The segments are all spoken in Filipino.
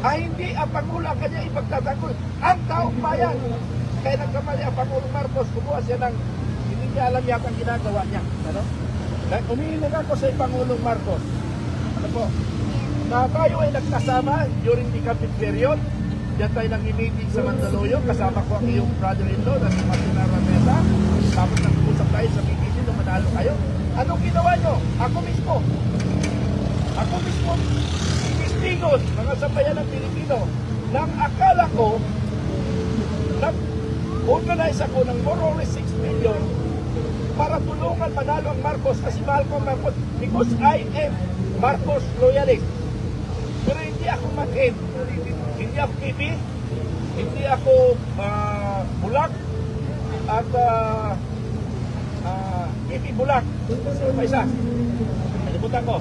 ay hindi ang Pangulo ang kanya ipagtatanggol. Ang taong bayan. Kaya nagkamali ang Pangulong Marcos, kumuha siya ng hindi niya alam yata ang ginagawa niya. Ano? Umiinig ako sa Pangulong Marcos. Ano po? Na tayo ay nagkasama during the campaign period. Diyan tayo nag-meeting sa Mandaluyong. Kasama ko ang iyong brother-in-law na si Martina Rameta. Tapos nag-usap tayo sa BTC na manalo kayo. Anong ginawa nyo? Ako mismo, inistigos mga sambayan ng Pilipino nang akala ko nag-organize ako ng more or less 6 million para tulungan manalo ang Marcos kasi mahal ko ang Marcos because I am Marcos loyalist. Pero hindi ako makin, hindi ako KB, hindi ako bulak at KB bulak. Pa isa, nalimutan ko.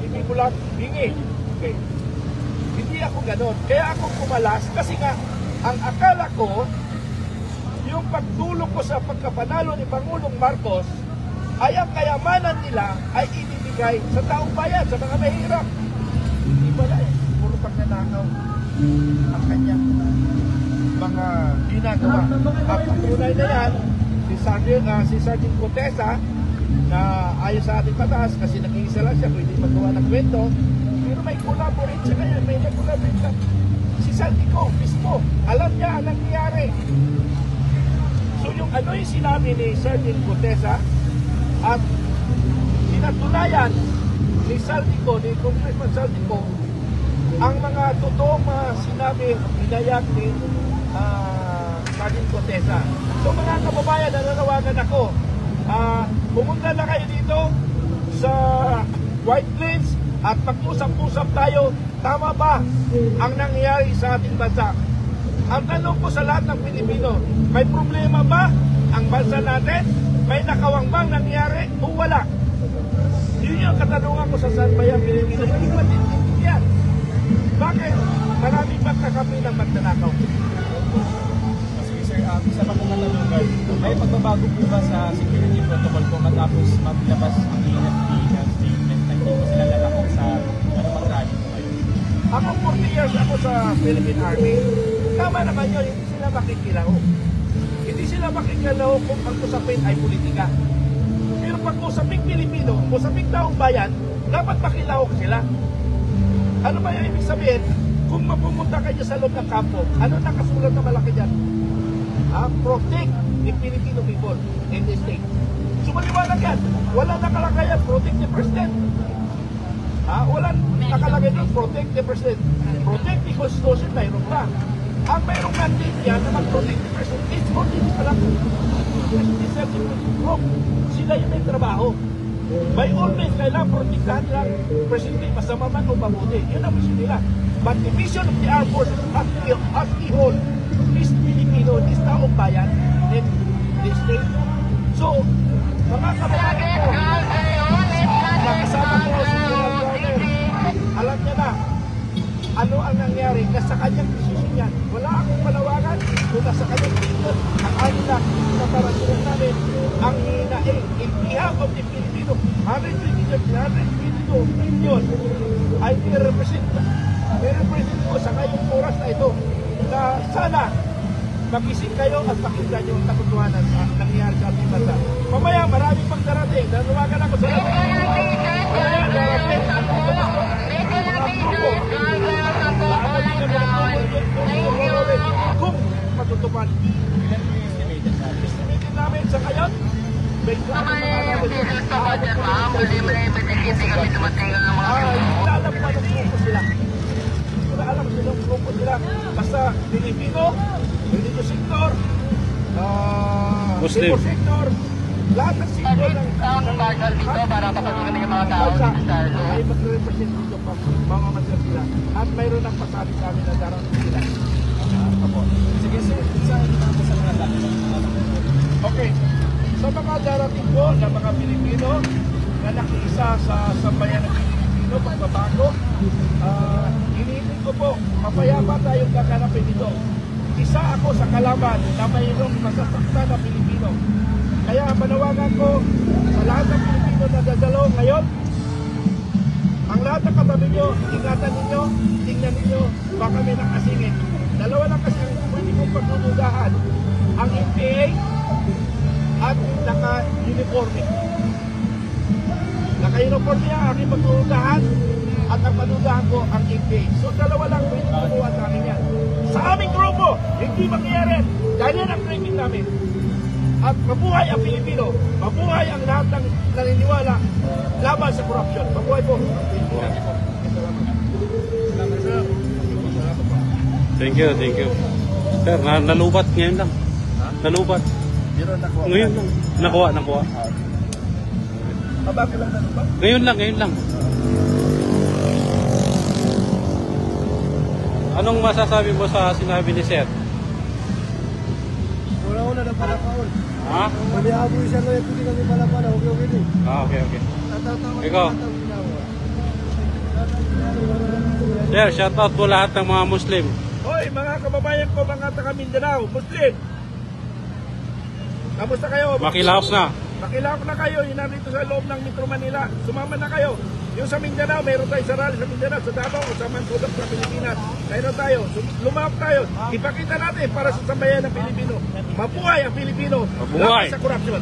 KB bulak, bingi. Okay. Hindi ako ganon. Kaya ako kumalas kasi nga ang akala ko yung pagtulong ko sa pagkapanalo ni Pangulong Marcos ay ang kayamanan nila ay ibibigay sa taong bayan, sa mga mahirap. Hindi pala eh. Puro pagnanakaw ang kanyang mga ginagawa. At ang tunay na yan, si Sergeant Cotesa na ayon sa ating batas kasi nag-iisa lang siya, pwede magawa ng kwento, pero may collaborate siya kaya, may nag-collaborate siya. Si Saldico mismo, alam niya ang nangyayari. So yung ano yung sinabi ni Sergeant Cotesa at sinatunayan ni Saldico, ni Congressman Saldico, ang mga totoong mga sinabi, hinayag ni Sergeant Cotesa. So mga kababayan, nananawagan ako, pumunta na kayo dito sa White Plains at mag-usap-usap tayo, tama ba ang nangyayari sa ating bansa? Ang tanong ko sa lahat ng Pilipino, may problema ba ang bansa natin? May nakawang bang nangyayari o wala? Yun yung katanungan ko sa sambayang Pilipino. Hindi matintindihan. Bakit maraming magkakapi ng magnanakaw? Sige sir, isa pa pong katanungan. May pagbabago po ba sa security protocol po matapos maglabas ang EFP na statement na hindi po sila lalakong sa anumang rally po kayo? Ako 40 years ako sa Philippine Army. Tama naman yun, hindi sila makikilaw. Hindi sila makikilaw kung ang usapin ay politika. Pero pag usaping Pilipino, usaping taong bayan, dapat makilahok sila. Ano ba yung ibig sabihin? Kung mapumunta kayo sa loob ng kampo, ano nakasulat na malaki dyan? Protect the Filipino people in this state. So maliwanag yan. Wala nakalagayan, protect the president. Wala nakalagay doon, protect the president. Protect the constitution, mayroon pa. Ang mayroong mandate yan na mag-protect the president, it's protect the president. Sila yung may trabaho. By all means, kailangan protektahan nila presidente, masama man o mabuti. Yun ang mission nila. But the mission of the armed forces as a whole is Filipino, is taong bayan in this state. So, mga kababayan ko, nakasama ko si General Brother, alam niya na ano ang nangyari, nasa kanyang decision yan. Wala akong panawagan kung nasa kanyang decision. Ang anila, naparasunan namin, ang hinaing in behalf of the Filipino, 122 million ay nirepresent ko sa ngayong oras na ito na sana magising kayo at makita nyo ang katotohanan sa nangyayari sa ating bansa. Mamaya, marami pang darating. Nanawagan ako sa lahat. Mamaya, darating ang kung matutupad. Estimated namin sa ngayon, alam pa ng grupo sila. Alam silang grupo sila. Basta Pilipino, religious sector, Muslim sector, lahat ng sector ng dito para papatuloy yung mga tao ay mag-represent dito pa mga masya sila. At mayroon ang pasabi sa amin na darating sila. Sige sir, saan naman sa mga dati? Okay. Sa mga darating ko na mga Pilipino na nakiisa sa sambayan ng Pilipino, pagbabago, hinihiling ko po, mapayapa tayong kakanapin dito. Isa ako sa kalaban na mayroong masasaktan na Pilipino. Kaya panawagan ko sa lahat ng Pilipino na dadalo ngayon, ang lahat ng katabi nyo, ingatan ninyo, baka may nakasingit. Dalawa lang kasi ang pwede kong pagdududahan. Ang NPA at naka-uniforme. Naka-uniforme ang aking pagdududahan at ang padudahan ko ang NPA. So dalawa lang pwede kumuha sa amin yan. Sa aming grupo, hindi mangyayari. Dahil yan ang training namin. At mabuhay ang Pilipino. Mabuhay ang lahat ng naniniwala laban sa corruption. Mabuhay po. Salamat, sir. Thank you, thank you. Sir, nalubat ngayon lang. Nalubat. Meron nakuha. Ngayon lang. Nakuha. Mabaki lang na ba? Ngayon lang. Anong masasabi mo sa sinabi ni Sir? Una-una na pala Paul. Ha? Maliabo siya ngayon, hindi kami pala pala. Okay din. Okay. Ikaw. Sir, shoutout po lahat ng mga Muslim. Hoy, mga kababayan ko, mga taga Mindanao, Muslim. Kamusta kayo? Makilaos na. Makilap na kayo, yun nandito sa loob ng Metro Manila. Sumama na kayo. Yung sa Mindanao, mayroon tayo sa rally sa Mindanao, sa Davao o sa Mansulok sa Pilipinas. Mayroon tayo. Lumahap tayo. Ipakita natin para sa sambayan ng Pilipino. Mabuhay ang Pilipino. Mabuhay. Laban sa korupsyon.